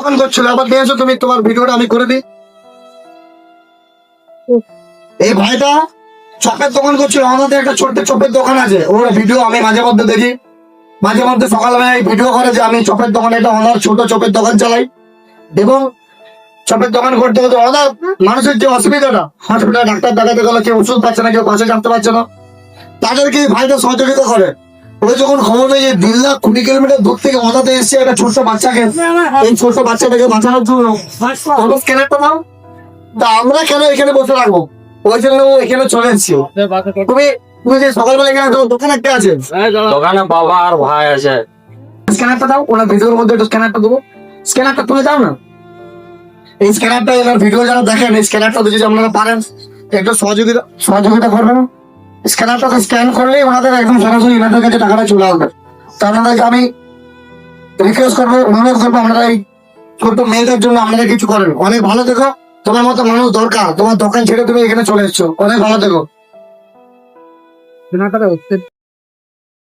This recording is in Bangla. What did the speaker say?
দোকান করছিল, আবার নিয়ে এসো তুমি, তোমার ভিডিওটা আমি করে দিই। এই ভাইটা চপের দোকান করছিল, আমাদের একটা ছোট্ট চপের দোকান আছে, ওর ভিডিও আমি মাঝে মধ্যে দেখি। মাঝে মধ্যে সকালবেলায় ভিডিও করে যে আমি চপের দোকানে একটা ওনার ছোট চপের দোকান চালাই, এবং চপের দোকান করতে করতে ওনার মানুষের যে অসুবিধাটা, হসপিটালে ডাক্তার দেখাতে গেলে কেউ ওষুধ পাচ্ছে না, কেউ পাশে জানতে পারছে না, তাদেরকে এই ভাইটা সহযোগিতা করে। ওই যখন খবর পেয়ে যে 1,20,000 কিলোমিটার দূর থেকে ওনাতে এসছে একটা ছোট্ট বাচ্চাকে, এই ছোট্ট বাচ্চাটাকে বাঁচানোর জন্য স্ক্যানারটা দাও, তা আমরা কেন এখানে বসে রাখবো, ওই জন্য ও এখানে চলে এসছি। তুমি তুমি যে সকালবেলা এখানে দোকান একটা আছে, দোকানে বাবা আর ভাই আছে। স্ক্যানারটা দাও, ওনার ভিডিওর মধ্যে একটু স্ক্যানারটা দেবো, স্ক্যানারটা তুলে দাও না। এই স্ক্যানারটা এনার ভিডিও যারা দেখেন, এই স্ক্যানারটা যদি আপনারা পারেন একটু সহযোগিতা করবেন। স্ক্যানারটা স্ক্যান করলেই ওনাদের একদম সরাসরি ওনাদের কাছে টাকাটা চলে আসবে। তো আপনাদেরকে আমি রিকোয়েস্ট করবো, অনুরোধ করবো, আপনারা এই ছোট্ট মেয়েদের জন্য আপনারা কিছু করেন। অনেক ভালো থেকো, তোমার মতো মানুষ দরকার, তোমার দোকান ছেড়ে তুমি এখানে চলে এসছো, অনেক ভালো থেকো।